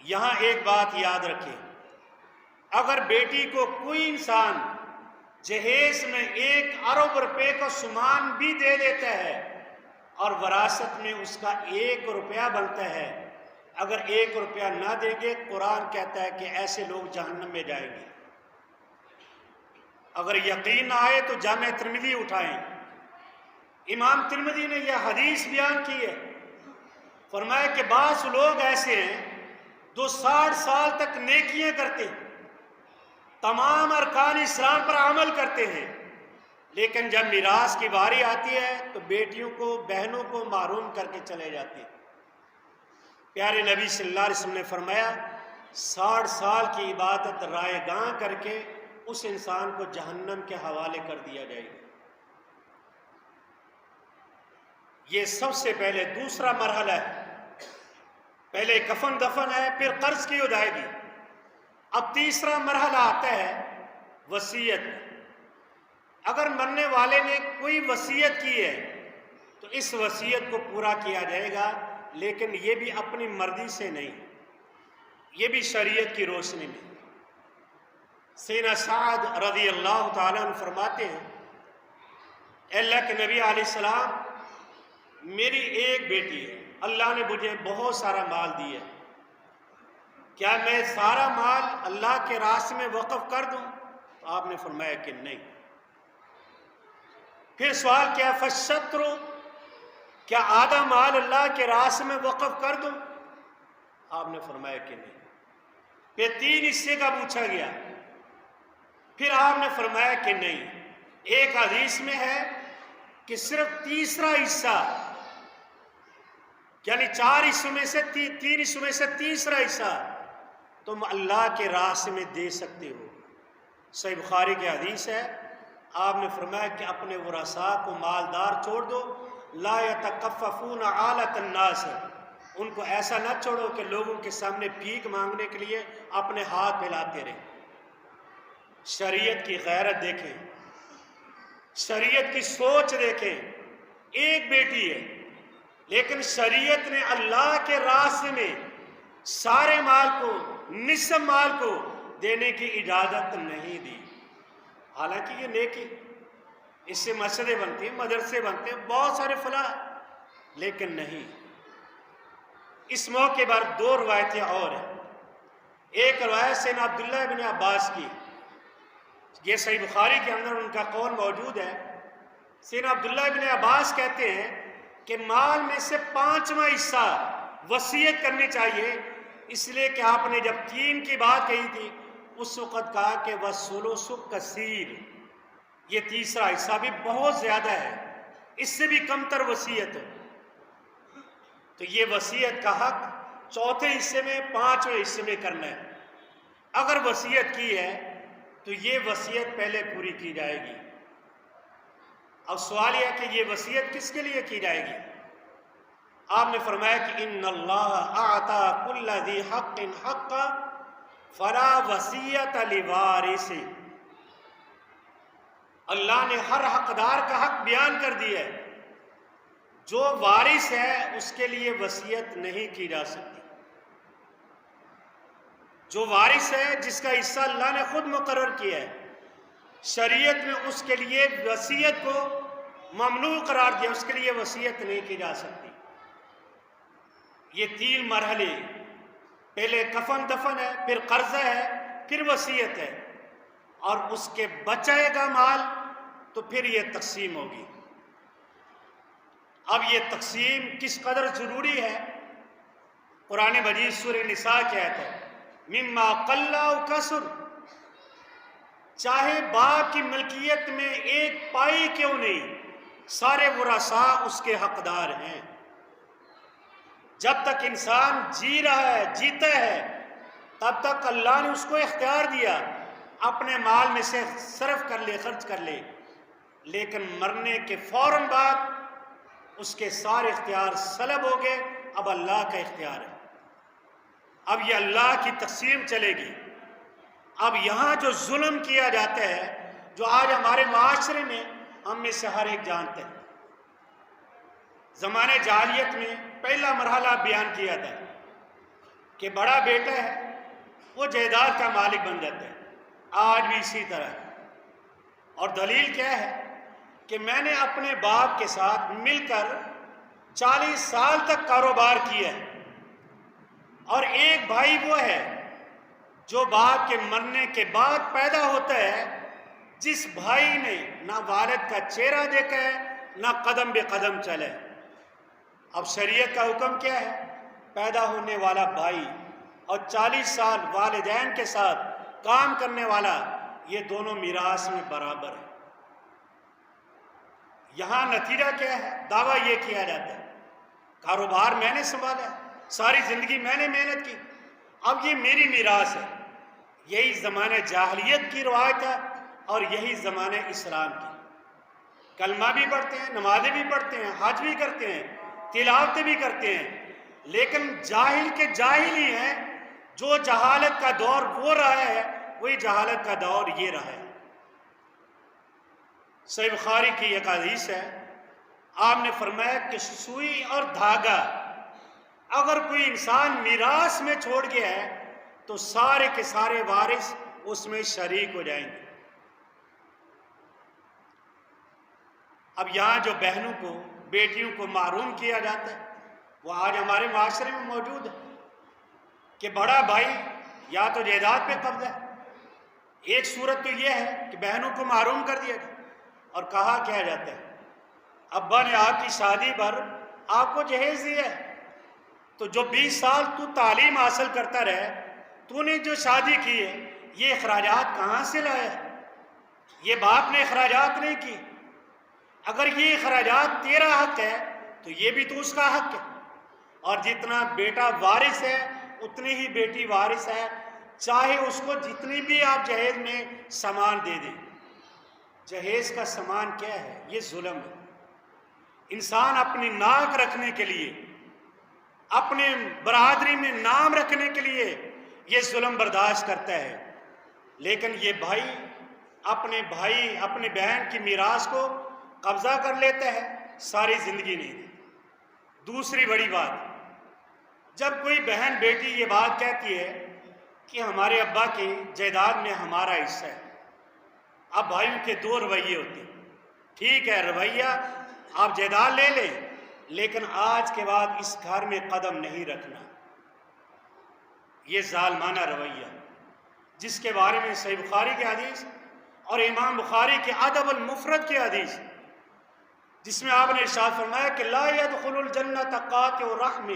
یہاں ایک بات یاد رکھیں، اگر بیٹی کو کوئی انسان جہیز میں 1 ارب روپے کا سامان بھی دے دیتا ہے اور وراثت میں اس کا 1 روپیہ بنتا ہے، اگر 1 روپیہ نہ دیں گے قرآن کہتا ہے کہ ایسے لوگ جہنم میں جائیں گے۔ اگر یقین نہ آئے تو جامع ترمذی اٹھائیں، امام ترمذی نے یہ حدیث بیان کی ہے، فرمایا کہ بعض لوگ ایسے ہیں جو 60 سال تک نیکیاں کرتے ہیں، تمام ارکان اسلام پر عمل کرتے ہیں، لیکن جب میراث کی باری آتی ہے تو بیٹیوں کو بہنوں کو محروم کر کے چلے جاتے ہیں۔ پیارے نبی صلی اللہ علیہ وسلم نے فرمایا 60 سال کی عبادت رائے گاں کر کے اس انسان کو جہنم کے حوالے کر دیا جائے گا۔ یہ سب سے پہلے دوسرا مرحلہ ہے، پہلے کفن دفن ہے، پھر قرض کی ادائیگی۔ اب تیسرا مرحلہ آتا ہے وصیت۔ اگر مرنے والے نے کوئی وصیت کی ہے تو اس وصیت کو پورا کیا جائے گا، لیکن یہ بھی اپنی مرضی سے نہیں، یہ بھی شریعت کی روشنی میں۔ سیدنا سعد رضی اللہ تعالیٰ عنہ فرماتے ہیں، اے اللہ کے نبی علیہ السلام، میری ایک بیٹی ہے، اللہ نے مجھے بہت سارا مال دیا ہے، کیا میں سارا مال اللہ کے راستے میں وقف کر دوں؟ تو آپ نے فرمایا کہ نہیں۔ پھر سوال کیا، فالشطر، کیا آدھا مال اللہ کے راستے میں وقف کر دوں؟ آپ نے فرمایا کہ نہیں۔ پھر 3 حصے کا پوچھا گیا، پھر آپ نے فرمایا کہ نہیں۔ ایک حدیث میں ہے کہ صرف تیسرا حصہ، یعنی 4 حصوں میں سے 3 حصوں میں سے تیسرا حصہ تم اللہ کے راستے میں دے سکتے ہو۔ صحیح بخاری کی حدیث ہے، آپ نے فرمایا کہ اپنے ورثاء کو مالدار چھوڑ دو، لا یتکففون عالۃ الناس، ان کو ایسا نہ چھوڑو کہ لوگوں کے سامنے بھیک مانگنے کے لیے اپنے ہاتھ پھیلاتے رہیں۔ شریعت کی غیرت دیکھیں، شریعت کی سوچ دیکھیں۔ ایک بیٹی ہے لیکن شریعت نے اللہ کے راستے میں سارے مال کو، نصف مال کو دینے کی اجازت نہیں دی۔ حالانکہ یہ نیکی، اس سے مسجدیں بنتی ہیں، مدرسے بنتے ہیں، بہت سارے فلاح، لیکن نہیں۔ اس موقع پر 2 روایتیں اور ہیں۔ ایک روایت سیدنا عبداللہ بن عباس کی، یہ صحیح بخاری کے اندر ان کا قول موجود ہے۔ سیدنا عبداللہ بن عباس کہتے ہیں کہ مال میں سے 5واں حصہ وصیت کرنی چاہیے، اس لیے کہ آپ نے جب 3 کی بات کہی تھی اس وقت کہا کہ وَالثُّلُثُ کثیر، یہ تیسرا حصہ بھی بہت زیادہ ہے، اس سے بھی کم تر وصیت ہے۔ تو یہ وصیت کا حق 4تھے حصے میں، 5ویں حصے میں کرنا ہے۔ اگر وصیت کی ہے تو یہ وصیت پہلے پوری کی جائے گی۔ اب سوال یہ ہے کہ یہ وصیت کس کے لیے کی جائے گی؟ آپ نے فرمایا کہ ان اللہ اعطى كل ذی حق حقا فلا وصیت لوارث، اللہ نے ہر حقدار کا حق بیان کر دیا ہے، جو وارث ہے اس کے لیے وصیت نہیں کی جا سکتی۔ جو وارث ہے، جس کا حصہ اللہ نے خود مقرر کیا ہے، شریعت میں اس کے لیے وصیت کو ممنوع قرار دیا، اس کے لیے وصیت نہیں کی جا سکتی۔ یہ 3 مرحلے، پہلے کفن دفن ہے، پھر قرضہ ہے، پھر وصیت ہے، اور اس کے بچائے گا مال تو پھر یہ تقسیم ہوگی۔ اب یہ تقسیم کس قدر ضروری ہے؟ قرآن مجید سورہ نساء کی آیت ہے، مما قل او کثر، چاہے باپ کی ملکیت میں 1 پائی کیوں نہیں، سارے ورثاء اس کے حقدار ہیں۔ جب تک انسان جی رہا ہے، جیتا ہے، تب تک اللہ نے اس کو اختیار دیا، اپنے مال میں سے صرف کر لے، خرچ کر لے، لیکن مرنے کے فوراً بعد اس کے سارے اختیار سلب ہو گئے، اب اللہ کا اختیار ہے۔ اب یہ اللہ کی تقسیم چلے گی۔ اب یہاں جو ظلم کیا جاتا ہے، جو آج ہمارے معاشرے میں ہم میں سے ہر ایک جانتے ہیں، زمانے جاہلیت میں پہلا مرحلہ بیان کیا تھا کہ بڑا بیٹا ہے وہ جائیداد کا مالک بن جاتا ہے، آج بھی اسی طرح ہے۔ اور دلیل کیا ہے کہ میں نے اپنے باپ کے ساتھ مل کر 40 سال تک کاروبار کیا ہے، اور ایک بھائی وہ ہے جو باپ کے مرنے کے بعد پیدا ہوتا ہے، جس بھائی نے نہ والد کا چہرہ دیکھا ہے، نہ قدم بے قدم چلے۔ اب شریعت کا حکم کیا ہے؟ پیدا ہونے والا بھائی اور 40 سال والدین کے ساتھ کام کرنے والا، یہ دونوں میراث میں برابر ہیں۔ یہاں نتیجہ کیا ہے؟ دعویٰ یہ کیا جاتا ہے کاروبار میں نے سنبھالا، ساری زندگی میں نے محنت کی، اب یہ میری میراث ہے۔ یہی زمانے جاہلیت کی روایت ہے اور یہی زمانے اسلام کی۔ کلمہ بھی پڑھتے ہیں، نمازیں بھی پڑھتے ہیں، حج بھی کرتے ہیں، تلاوتیں بھی کرتے ہیں، لیکن جاہل کے جاہل ہی ہیں۔ جو جہالت کا دور وہ رہا ہے، وہی جہالت کا دور یہ رہا ہے۔ صحیح بخاری کی ایک حدیث ہے، آپ نے فرمایا کہ سوئی اور دھاگا اگر کوئی انسان میراث میں چھوڑ گیا ہے تو سارے کے سارے وارث اس میں شریک ہو جائیں گے۔ اب یہاں جو بہنوں کو، بیٹیوں کو محروم کیا جاتا ہے، وہ آج ہمارے معاشرے میں موجود ہے کہ بڑا بھائی یا تو جائیداد پہ قبضہ ہے۔ ایک صورت تو یہ ہے کہ بہنوں کو محروم کر دیا گیا اور کہا کیا جاتا ہے ابا نے آپ کی شادی پر آپ کو جہیز دیا ہے، تو جو 20 سال تو تعلیم حاصل کرتا رہے، تو نے جو شادی کی ہے، یہ اخراجات کہاں سے لایا ہے؟ یہ باپ نے اخراجات نہیں کی۔ اگر یہ اخراجات تیرا حق ہے تو یہ بھی تو اس کا حق ہے، اور جتنا بیٹا وارث ہے اتنی ہی بیٹی وارث ہے، چاہے اس کو جتنی بھی آپ جہیز میں سامان دے دیں۔ جہیز کا سامان کیا ہے؟ یہ ظلم ہے۔ انسان اپنی ناک رکھنے کے لیے، اپنے برادری میں نام رکھنے کے لیے یہ ظلم برداشت کرتا ہے، لیکن یہ بھائی اپنے بہن کی میراث کو قبضہ کر لیتا ہے، ساری زندگی نہیں دی۔ دوسری بڑی بات، جب کوئی بہن بیٹی یہ بات کہتی ہے کہ ہمارے ابا کی جائیداد میں ہمارا حصہ ہے، اب بھائیوں کے دو رویے ہوتے ہیں۔ ٹھیک ہے، رویہ آپ جائیداد لے لیں، لیکن آج کے بعد اس گھر میں قدم نہیں رکھنا۔ یہ ظالمانہ رویہ، جس کے بارے میں صحیح بخاری کی حدیث اور امام بخاری کے ادب المفرد کی حدیث، جس میں آپ نے ارشاد فرمایا کہ لا يدخل الجنت قاطع رحم،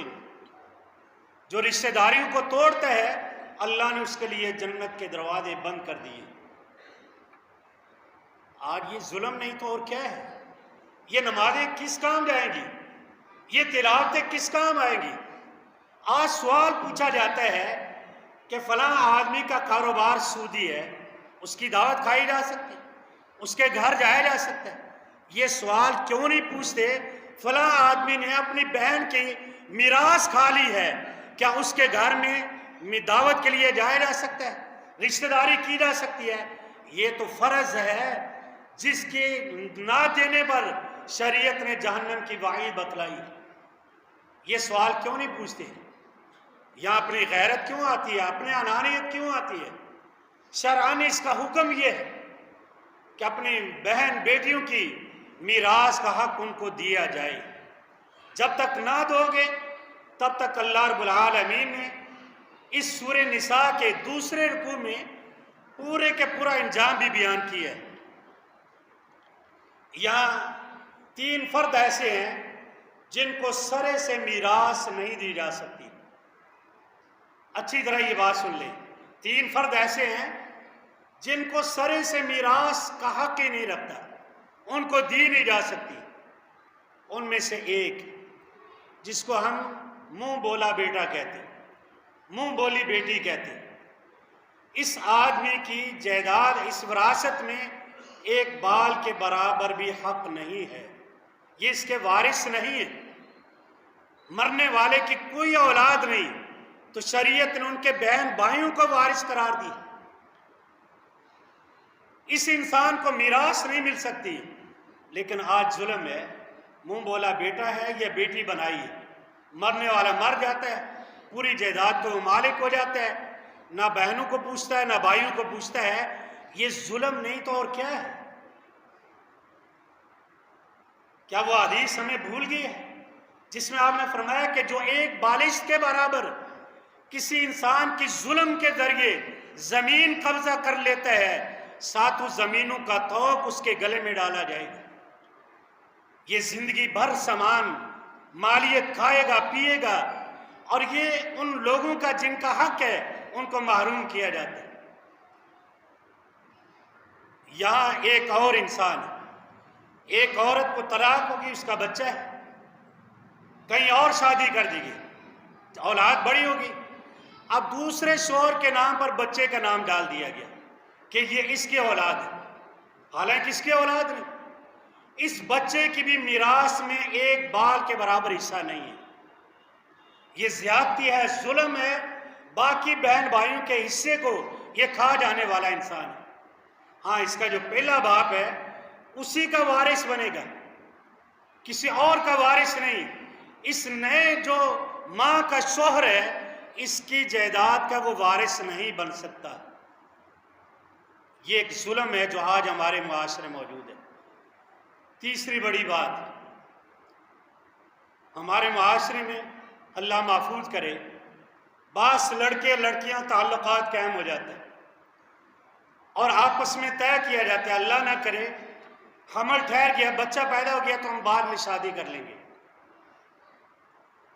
جو رشتہ داریوں کو توڑتا ہے اللہ نے اس کے لیے جنت کے دروازے بند کر دیے۔ آج یہ ظلم نہیں تو اور کیا ہے؟ یہ نمازیں کس کام جائیں گی؟ یہ تلاوتیں کس کام آئیں گی؟ آج سوال پوچھا جاتا ہے کہ فلاں آدمی کا کاروبار سودی ہے، اس کی دعوت کھائی جا سکتی، اس کے گھر جایا جا سکتا ہے۔ یہ سوال کیوں نہیں پوچھتے فلاں آدمی نے اپنی بہن کی میراث کھا لی ہے، کیا اس کے گھر میں دعوت کے لیے جایا جا سکتا ہے، رشتہ داری کی جا سکتی ہے؟ یہ تو فرض ہے جس کے نہ دینے پر شریعت نے جہنم کی وعید بتلائی۔ یہ سوال کیوں نہیں پوچھتے؟ یہاں اپنی غیرت کیوں آتی ہے؟ اپنی انانیت کیوں آتی ہے؟ شرعاً اس کا حکم یہ ہے کہ اپنی بہن بیٹیوں کی میراث کا حق ان کو دیا جائے۔ جب تک نہ دو گے تب تک اللہ رب العالمین نے اس سورہ نساء کے دوسرے رکوع میں پورے کے پورا انجام بھی بیان کیا ہے۔ یہاں 3 فرد ایسے ہیں جن کو سرے سے میراث نہیں دی جا سکتی۔ اچھی طرح یہ بات سن لیں، 3 فرد ایسے ہیں جن کو سرے سے میراث کا حق ہی نہیں رکھتا، ان کو دی نہیں جا سکتی۔ ان میں سے ایک جس کو ہم منہ بولا بیٹا کہتے ہیں، منہ بولی بیٹی کہتے ہیں، اس آدمی کی جائیداد، اس وراثت میں ایک بال کے برابر بھی حق نہیں ہے، یہ اس کے وارث نہیں ہے۔ مرنے والے کی کوئی اولاد نہیں تو شریعت نے ان کے بہن بھائیوں کو وارث قرار دی۔ اس انسان کو میراث نہیں مل سکتی، لیکن آج ظلم ہے، منہ بولا بیٹا ہے یا بیٹی بنائی ہے، مرنے والا مر جاتا ہے، پوری جائیداد کو مالک ہو جاتا ہے، نہ بہنوں کو پوچھتا ہے نہ بھائیوں کو پوچھتا ہے۔ یہ ظلم نہیں تو اور کیا ہے؟ کیا وہ حدیث ہمیں بھول گئی ہے جس میں آپ نے فرمایا کہ جو ایک بالشت کے برابر کسی انسان کی ظلم کے ذریعے زمین قبضہ کر لیتا ہے، 7 زمینوں کا طوق اس کے گلے میں ڈالا جائے گا۔ یہ زندگی بھر سامان مالیت کھائے گا، پیے گا، اور یہ ان لوگوں کا جن کا حق ہے ان کو محروم کیا جاتا ہے۔ یہاں ایک اور انسان ہے، ایک عورت کو طلاق ہوگی، اس کا بچہ ہے، کہیں اور شادی کر دی گئی، اولاد بڑی ہوگی، اب دوسرے شوہر کے نام پر بچے کا نام ڈال دیا گیا کہ یہ اس کی اولاد ہے، حالانکہ اس کی اولاد نہیں۔ اس بچے کی بھی میراث میں ایک بال کے برابر حصہ نہیں ہے۔ یہ زیادتی ہے، ظلم ہے، باقی بہن بھائیوں کے حصے کو یہ کھا جانے والا انسان ہے۔ ہاں، اس کا جو پہلا باپ ہے اسی کا وارث بنے گا، کسی اور کا وارث نہیں۔ اس نئے جو ماں کا شوہر ہے اس کی جائیداد کا وہ وارث نہیں بن سکتا۔ یہ ایک ظلم ہے جو آج ہمارے معاشرے میں موجود ہے۔ تیسری بڑی بات، ہمارے معاشرے میں اللہ محفوظ کرے، بعض لڑکے لڑکیاں تعلقات قائم ہو جاتے ہیں اور آپس میں طے کیا جاتا ہے اللہ نہ کرے حمل ٹھہر گیا، بچہ پیدا ہو گیا تو ہم بعد میں شادی کر لیں گے۔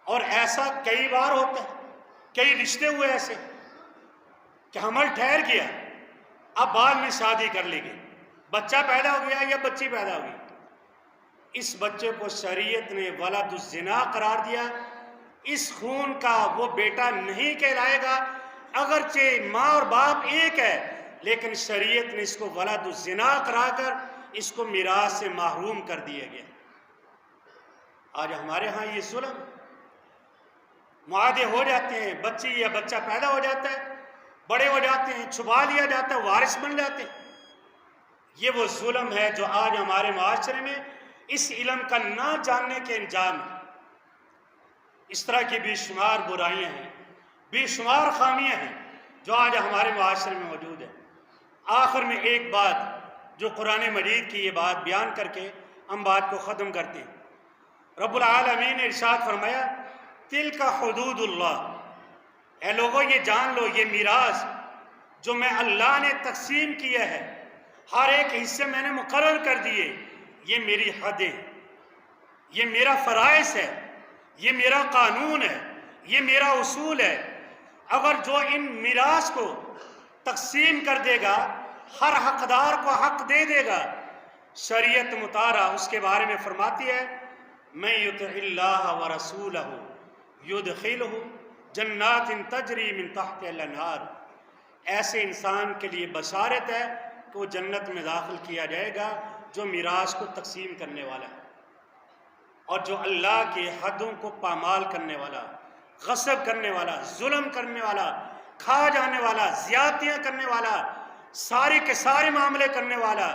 اور ایسا کئی بار ہوتا ہے، کئی رشتے ہوئے ایسے کہ حمل ٹھہر گیا، اب بعد میں شادی کر لیں گے، بچہ پیدا ہو گیا یا بچی پیدا ہو گئی، اس بچے کو شریعت نے ولد الزنا قرار دیا۔ اس خون کا وہ بیٹا نہیں کہلائے گا، اگرچہ ماں اور باپ ایک ہے، لیکن شریعت نے اس کو ولد الزنا قرار کر اس کو میراث سے محروم کر دیا گیا۔ آج ہمارے ہاں یہ ظلم، معاہدے ہو جاتے ہیں، بچی یا بچہ پیدا ہو جاتا ہے، بڑے ہو جاتے ہیں، چھپا لیا جاتا ہے، وارث بن جاتے ہیں۔ یہ وہ ظلم ہے جو آج ہمارے معاشرے میں اس علم کا نہ جاننے کے انجام ہے۔ اس طرح کی بے شمار برائیاں ہیں، بے شمار خامیاں ہیں جو آج ہمارے معاشرے میں موجود ہیں۔ آخر میں ایک بات جو قرآن مجید کی یہ بات بیان کر کے ہم بات کو ختم کرتے ہیں۔ رب العالمین نے ارشاد فرمایا تلک حدود اللہ، اے لوگوں یہ جان لو یہ میراث جو میں اللہ نے تقسیم کیا ہے، ہر ایک حصے میں نے مقرر کر دیے، یہ میری حدیں، یہ میرا فرائض ہے، یہ میرا قانون ہے، یہ میرا اصول ہے۔ اگر جو ان میراث کو تقسیم کر دے گا، ہر حقدار کو حق دے دے گا، شریعت مطالعہ اس کے بارے میں فرماتی ہے من یطع اللہ ورسولہ یدخلہ جنات تجری من تحتہا الانہار، ایسے انسان کے لیے بشارت ہے کہ وہ جنت میں داخل کیا جائے گا جو میراث کو تقسیم کرنے والا ہے، اور جو اللہ کی حدوں کو پامال کرنے والا، غصب کرنے والا، ظلم کرنے والا، کھا جانے والا، زیادتیاں کرنے والا، سارے کے سارے معاملے کرنے والا،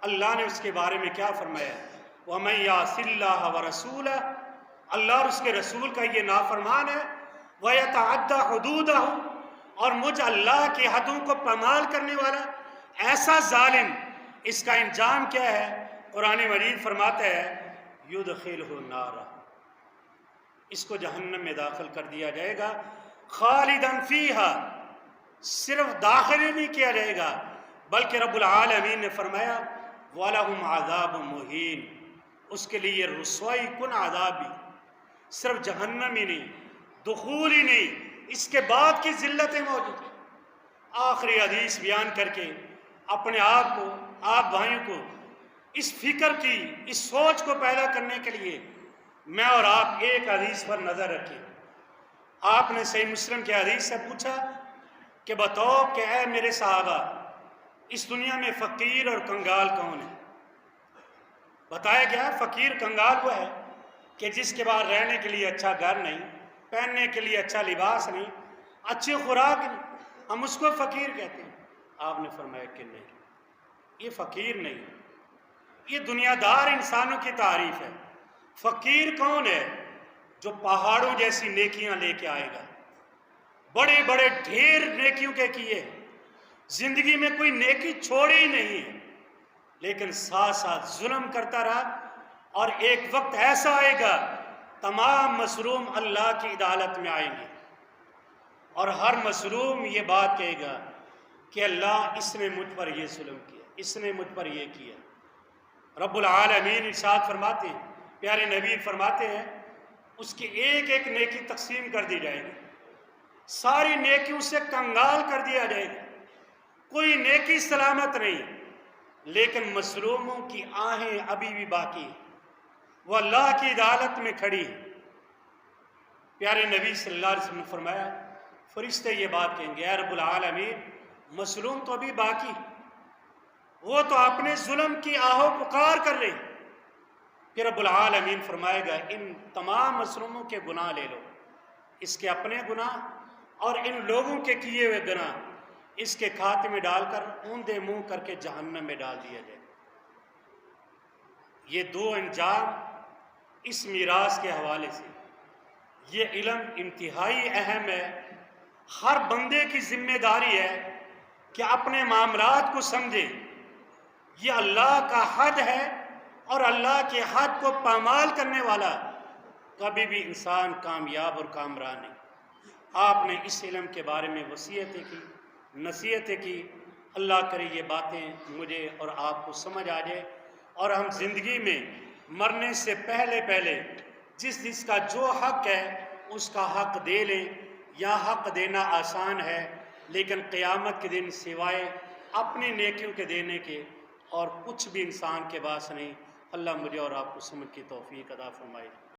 اللہ نے اس کے بارے میں کیا فرمایا؟ وَمَن يَعْصِ اللَّهَ وَرَسُولَهُ، اللہ اور اس کے رسول کا یہ نافرمان ہے، وَيَتَعَدَّ حُدُودَهُ، اور مجھ اللہ کی حدوں کو پامال کرنے والا، ایسا ظالم، اس کا انجام کیا ہے؟ قرآن مجید فرماتا ہے یدخلہ النار، اس کو جہنم میں داخل کر دیا جائے گا، خالداً فیہا، صرف داخل ہی نہیں کیا جائے گا بلکہ رب العالمین نے فرمایا وَلَهُمْ عَذَابٌ مُّهِينٌ، اس کے لیے رسوائی کن عذاب بھی، صرف جہنم ہی نہیں، دخول ہی نہیں، اس کے بعد کی ذلتیں موجود ہیں۔ آخری حدیث بیان کر کے اپنے آپ کو، آپ بھائیوں کو اس فکر کی، اس سوچ کو پیدا کرنے کے لیے میں اور آپ ایک حدیث پر نظر رکھیں۔ آپ نے صحیح مسلم کے حدیث سے پوچھا کہ بتاؤ کہ اے میرے صحابہ، اس دنیا میں فقیر اور کنگال کون ہے؟ بتایا گیا فقیر کنگال وہ ہے کہ جس کے بعد رہنے کے لیے اچھا گھر نہیں، پہننے کے لیے اچھا لباس نہیں، اچھی خوراک نہیں، ہم اس کو فقیر کہتے ہیں۔ آپ نے فرمایا کہ نہیں، یہ فقیر نہیں، یہ دنیا دار انسانوں کی تعریف ہے۔ فقیر کون ہے؟ جو پہاڑوں جیسی نیکیاں لے کے آئے گا، بڑے بڑے ڈھیر نیکیوں کے کیے، زندگی میں کوئی نیکی چھوڑی نہیں ہے، لیکن ساتھ ساتھ ظلم کرتا رہا، اور ایک وقت ایسا آئے گا تمام مظلوم اللہ کی عدالت میں آئیں گے، اور ہر مظلوم یہ بات کہے گا کہ اللہ اس نے مجھ پر یہ ظلم کیا، اس نے مجھ پر یہ کیا۔ رب العالمین ارشاد فرماتے ہیں، پیارے نبی فرماتے ہیں اس کی ایک ایک نیکی تقسیم کر دی جائے گی، ساری نیکیوں سے کنگال کر دیا جائے گا، کوئی نیکی سلامت نہیں، لیکن مظلوموں کی آہیں ابھی بھی باقی ہیں، وہ اللہ کی عدالت میں کھڑی ہیں۔ پیارے نبی صلی اللہ علیہ وسلم نے فرمایا فرشتے یہ بات کہیں گے اے رب العالمین، مظلوم تو ابھی باقی، وہ تو اپنے ظلم کی آہو پکار کر رہے ہیں۔ پھر رب العالمین فرمائے گا ان تمام مظلوموں کے گناہ لے لو، اس کے اپنے گناہ اور ان لوگوں کے کیے ہوئے گناہ، اس کے کھاتے میں ڈال کر اوندے منہ کر کے جہنم میں ڈال دیا جائے۔ یہ دو انجام اس میراث کے حوالے سے، یہ علم انتہائی اہم ہے. ہر بندے کی ذمہ داری ہے کہ اپنے معاملات کو سمجھے. یہ اللہ کا حد ہے اور اللہ کے حد کو پامال کرنے والا کبھی بھی انسان کامیاب اور کامران نہیں. آپ نے اس علم کے بارے میں وصیتیں کی، نصیحتیں کی. اللہ کرے یہ باتیں مجھے اور آپ کو سمجھ آ جائے اور ہم زندگی میں مرنے سے پہلے جس جس کا جو حق ہے اس کا حق دے لیں. یا حق دینا آسان ہے لیکن قیامت کے دن سوائے اپنی نیکیوں کے دینے کے اور کچھ بھی انسان کے پاس نہیں. اللہ مجھے اور آپ کو سمجھ کی توفیق عطا فرمائے.